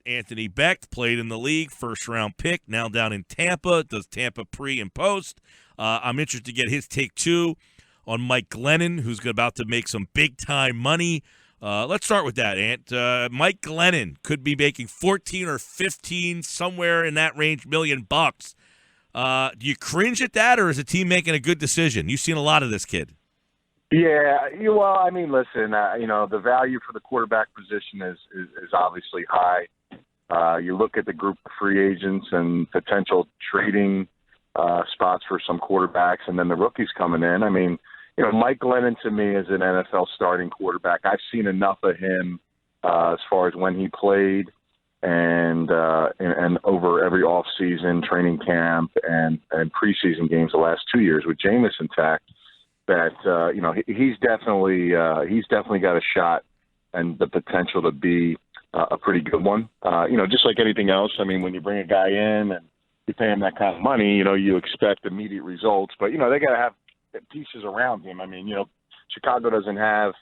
Anthony Becht played in the league, first-round pick, now down in Tampa, does Tampa pre and post. I'm interested to get his take, too, on Mike Glennon, who's about to make some big-time money. Let's start with that, Ant. Mike Glennon could be making 14 or 15, somewhere in that range, million bucks. Do you cringe at that, or is the team making a good decision? You've seen a lot of this kid. Yeah, well, I mean, listen, the value for the quarterback position is obviously high. You look at the group of free agents and potential trading spots for some quarterbacks, and then the rookies coming in. I mean, Mike Glennon to me is an NFL starting quarterback. I've seen enough of him as far as when he played and over every off-season training camp and preseason games the last 2 years with Jameis intact. That he's definitely got a shot and the potential to be a pretty good one. Just like anything else. I mean, when you bring a guy in and you pay him that kind of money, you expect immediate results. But they got to have pieces around him. I mean, Chicago doesn't have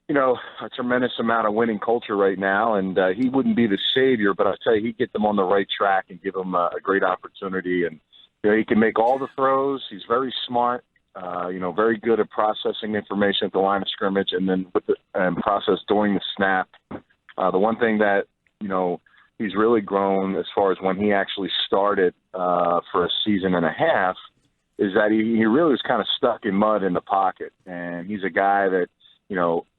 a tremendous amount of winning culture right now, and he wouldn't be the savior. But I'll tell you, he'd get them on the right track and give them a great opportunity. And he can make all the throws. He's very smart. Very good at processing information at the line of scrimmage and then process during the snap. The one thing that, he's really grown as far as when he actually started for a season and a half is that he really was kind of stuck in mud in the pocket. And he's a guy that,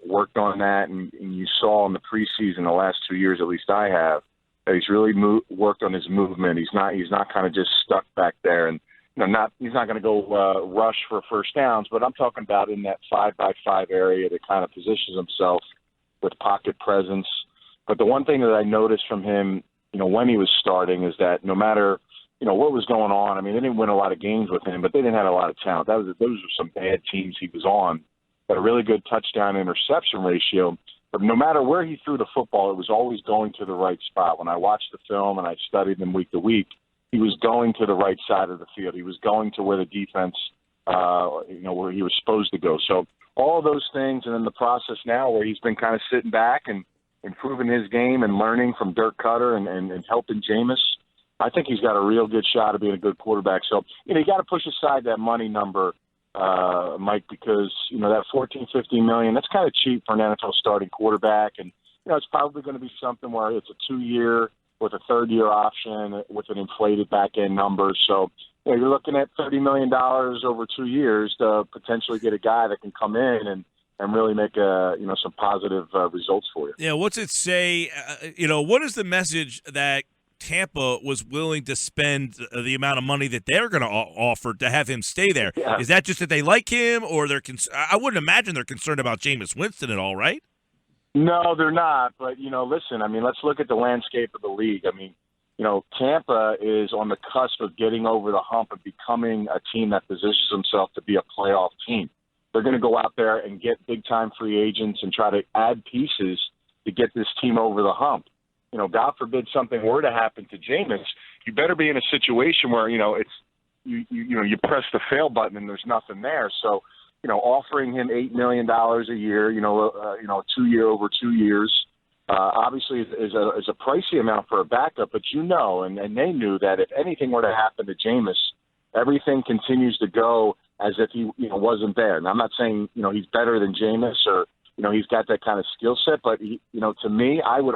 worked on that. And you saw in the preseason the last 2 years, at least I have, that he's really worked on his movement. He's not kind of just stuck back there. And, he's not going to go rush for first downs, but I'm talking about in that 5-by-5 area that kind of positions himself with pocket presence. But the one thing that I noticed from him, when he was starting is that no matter, what was going on, I mean, they didn't win a lot of games with him, but they didn't have a lot of talent. Those were some bad teams he was on. Had a really good touchdown interception ratio. But no matter where he threw the football, it was always going to the right spot. When I watched the film and I studied him week to week, he was going to the right side of the field. He was going to where the defense, where he was supposed to go. So all of those things, and then the process now where he's been kind of sitting back and improving his game and learning from Dirk Cutter and helping Jameis, I think he's got a real good shot of being a good quarterback. So, you got to push aside that money number, Mike, because, that $14-15 million, that's kind of cheap for an NFL starting quarterback. And, it's probably going to be something where it's a 2-year with a third-year option with an inflated back-end number. So you're looking at $30 million over 2 years to potentially get a guy that can come in and really make some positive results for you. Yeah, what's it say? What is the message that Tampa was willing to spend the amount of money that they're going to offer to have him stay there? Yeah. Is that just that they like him, or I wouldn't imagine they're concerned about Jameis Winston at all, right? No, they're not. But, listen, I mean, let's look at the landscape of the league. I mean, Tampa is on the cusp of getting over the hump and becoming a team that positions themselves to be a playoff team. They're going to go out there and get big-time free agents and try to add pieces to get this team over the hump. God forbid something were to happen to Jameis, you better be in a situation where, it's you press the fail button and there's nothing there. So, offering him $8 million a year, a 2-year over 2 years, obviously is a pricey amount for a backup. But and they knew that if anything were to happen to Jameis, everything continues to go as if he wasn't there. And I'm not saying he's better than Jameis or he's got that kind of skill set, but to me, I would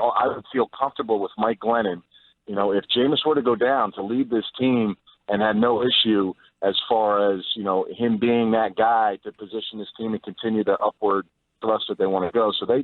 feel comfortable with Mike Glennon. If Jameis were to go down, to lead this team and had no issue as far as him being that guy to position this team and continue the upward thrust that they want to go. So they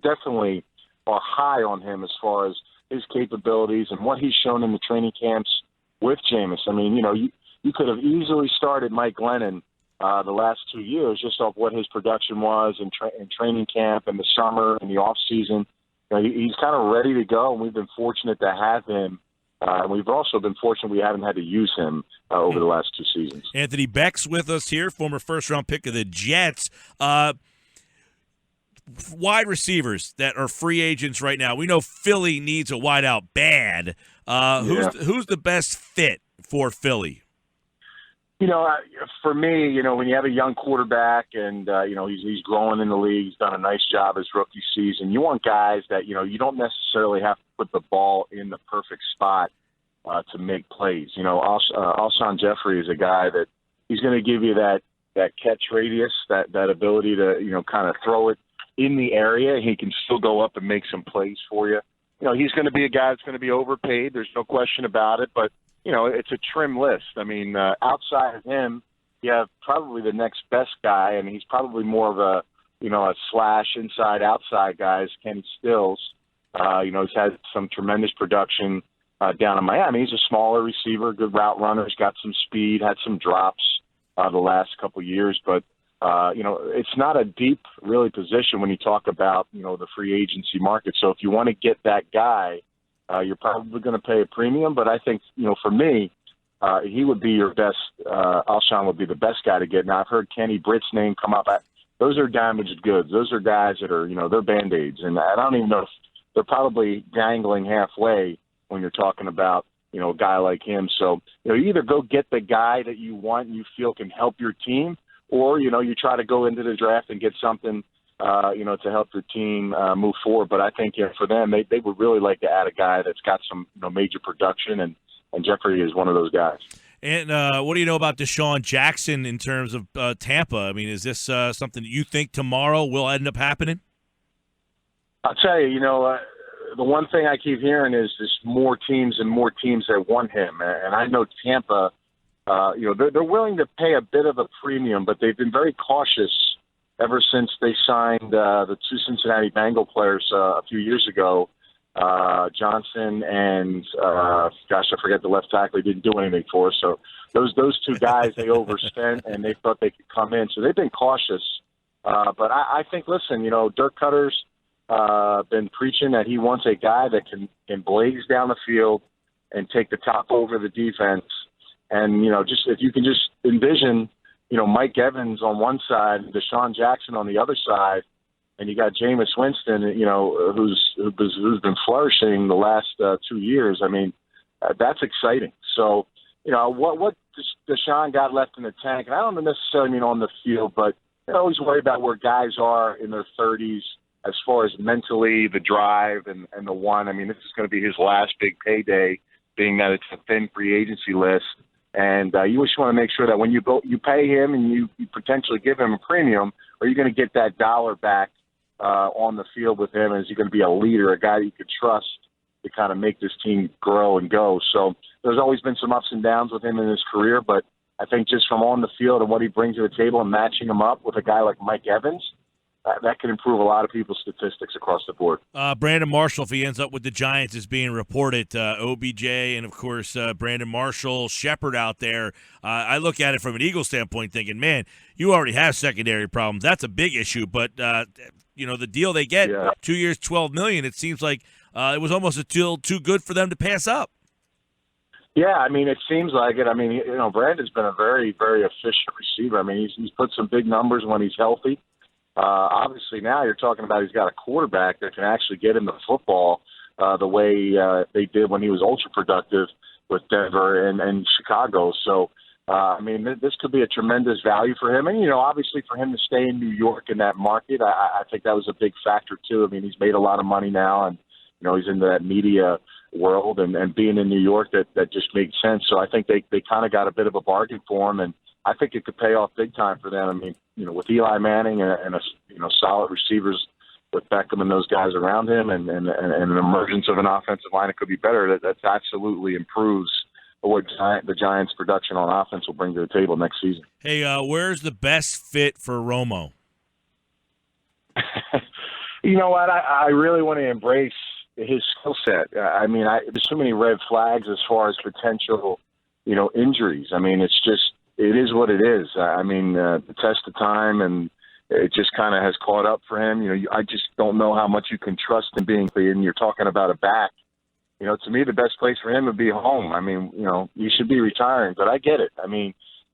definitely are high on him as far as his capabilities and what he's shown in the training camps with Jameis. I mean, you could have easily started Mike Glennon the last 2 years just off what his production was in training camp and the summer and the off season. He's kind of ready to go, and we've been fortunate to have him. And we've also been fortunate we haven't had to use him over the last 2 seasons. Anthony Becht's with us here, former first-round pick of the Jets. Wide receivers that are free agents right now. We know Philly needs a wideout bad. Who's the best fit for Philly? For me, when you have a young quarterback and, he's growing in the league, he's done a nice job his rookie season, you want guys that, you don't necessarily have to put the ball in the perfect spot to make plays. Alshon Jeffrey is a guy that he's going to give you that catch radius, that ability to, kind of throw it in the area. He can still go up and make some plays for you. He's going to be a guy that's going to be overpaid. There's no question about it, but it's a trim list. I mean, outside of him, you have probably the next best guy, and he's probably more of a slash inside-outside guy is Kenny Stills. He's had some tremendous production down in Miami. He's a smaller receiver, good route runner. He's got some speed, had some drops the last couple of years. But, it's not a deep, really, position when you talk about, the free agency market. So if you want to get that guy, you're probably going to pay a premium, but I think, for me, he would be your best. Alshon would be the best guy to get. Now, I've heard Kenny Britt's name come up. Those are damaged goods. Those are guys that are, they're Band-Aids. And I don't even know if they're probably dangling halfway when you're talking about, a guy like him. So, you either go get the guy that you want and you feel can help your team, or, you try to go into the draft and get something to help your team move forward. But I think for them, they would really like to add a guy that's got some major production, and Jeffrey is one of those guys. And what do you know about DeSean Jackson in terms of Tampa? I mean, is this something that you think tomorrow will end up happening? I'll tell you, the one thing I keep hearing is more teams and more teams that want him. And I know Tampa, they're willing to pay a bit of a premium, but they've been very cautious ever since they signed the two Cincinnati Bengal players a few years ago, Johnson and, I forget the left tackle. He didn't do anything for us. So those two guys, they overspent, and they thought they could come in. So they've been cautious. But I think, listen, Dirk Cutter's been preaching that he wants a guy that can blaze down the field and take the top over the defense. And, just if you can just envision – Mike Evans on one side, DeSean Jackson on the other side, and you got Jameis Winston, who's been flourishing the last 2 years. I mean, that's exciting. So, what DeSean got left in the tank, and I don't necessarily mean on the field, but I always worry about where guys are in their 30s as far as mentally, the drive, and the one. I mean, this is going to be his last big payday, being that it's a thin free agency list. And you just want to make sure that when you pay him and you potentially give him a premium, are you going to get that dollar back on the field with him? Is he going to be a leader, a guy that you could trust to kind of make this team grow and go? So there's always been some ups and downs with him in his career, but I think just from on the field and what he brings to the table and matching him up with a guy like Mike Evans, that can improve a lot of people's statistics across the board. Brandon Marshall, if he ends up with the Giants, is being reported. OBJ and, of course, Brandon Marshall, Shepard out there. I look at it from an Eagles standpoint thinking, man, you already have secondary problems. That's a big issue. But, the deal they get, 2 years, $12 million, it seems like it was almost a deal too good for them to pass up. Yeah, I mean, it seems like it. I mean, Brandon's been a very, very efficient receiver. I mean, he's put some big numbers when he's healthy. Obviously, now you're talking about he's got a quarterback that can actually get him the football the way they did when he was ultra productive with Denver and Chicago. So, this could be a tremendous value for him. And, obviously for him to stay in New York in that market, I think that was a big factor, too. I mean, he's made a lot of money now, and, he's into that media world. And being in New York, that just made sense. So I think they kind of got a bit of a bargain for him, and I think it could pay off big time for them. I mean, with Eli Manning and solid receivers with Beckham and those guys around him, and an emergence of an offensive line, it could be better. That absolutely improves what the Giants' production on offense will bring to the table next season. Hey, where's the best fit for Romo? You know what? I really want to embrace his skill set. There's so many red flags as far as potential, injuries. I mean, it is what it is. The test of time, and it just kind of has caught up for him. I just don't know how much you can trust him being, and you're talking about a back. To me, the best place for him would be home. He should be retiring, but I get it.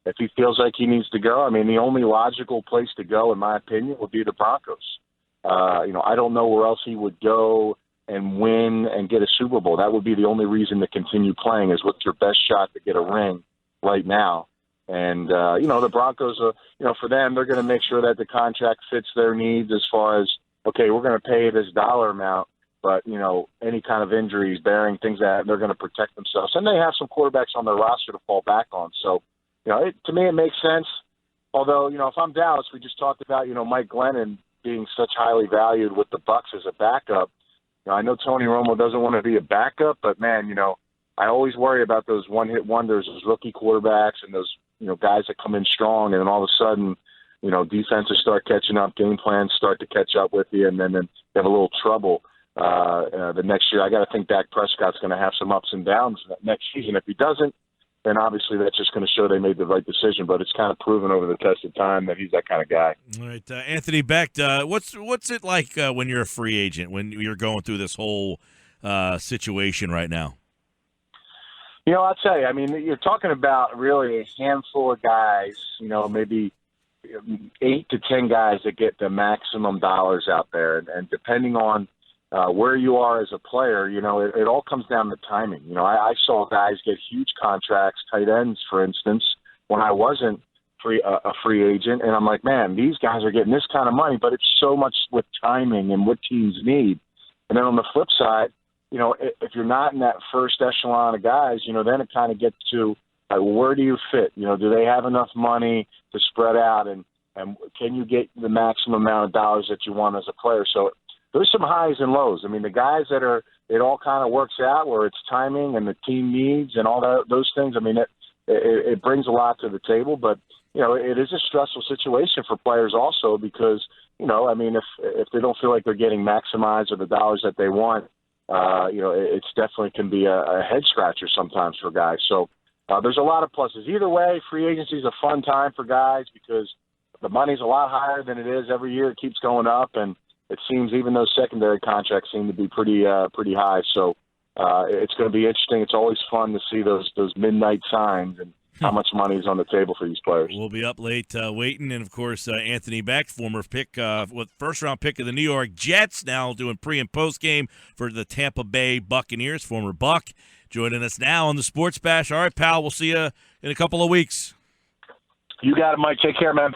If he feels like he needs to go, the only logical place to go, in my opinion, would be the Broncos. I don't know where else he would go and win and get a Super Bowl. That would be the only reason to continue playing, is what's your best shot to get a ring right now. And, the Broncos, for them, they're going to make sure that the contract fits their needs as far as, okay, we're going to pay this dollar amount, but, any kind of injuries, bearing things that they're going to protect themselves. And they have some quarterbacks on their roster to fall back on. So, to me, it makes sense. Although, if I'm Dallas, we just talked about, Mike Glennon being such highly valued with the Bucs as a backup. I know Tony Romo doesn't want to be a backup, but, man, I always worry about those one-hit wonders, those rookie quarterbacks and those, guys that come in strong, and then all of a sudden, defenses start catching up, game plans start to catch up with you, and then you have a little trouble the next year. I got to think Dak Prescott's going to have some ups and downs next season. If he doesn't, then obviously that's just going to show they made the right decision. But it's kind of proven over the test of time that he's that kind of guy. All right, Anthony Becht, what's it like when you're a free agent, when you're going through this whole situation right now? I'll tell you, I mean, you're talking about really a handful of guys, maybe 8 to 10 guys that get the maximum dollars out there. And depending on where you are as a player, it all comes down to timing. I saw guys get huge contracts, tight ends, for instance, when I wasn't a free agent. And I'm like, man, these guys are getting this kind of money, but it's so much with timing and what teams need. And then on the flip side, if you're not in that first echelon of guys, then it kind of gets to where do you fit? Do they have enough money to spread out, and can you get the maximum amount of dollars that you want as a player? So there's some highs and lows. I mean, the guys it all kind of works out where it's timing and the team needs and all those things. I mean, it brings a lot to the table, but it is a stressful situation for players also because if they don't feel like they're getting maximized or the dollars that they want. It's definitely can be a head scratcher sometimes for guys. So there's a lot of pluses. Either way, free agency is a fun time for guys because the money's a lot higher than it is every year. It keeps going up, and it seems even those secondary contracts seem to be pretty high. So it's going to be interesting. It's always fun to see those midnight signs and how much money is on the table for these players. We'll be up late waiting. And, of course, Anthony Becht, former first-round pick of the New York Jets, now doing pre- and post-game for the Tampa Bay Buccaneers, former Buck, joining us now on the Sports Bash. All right, pal, we'll see you in a couple of weeks. You got it, Mike. Take care, man.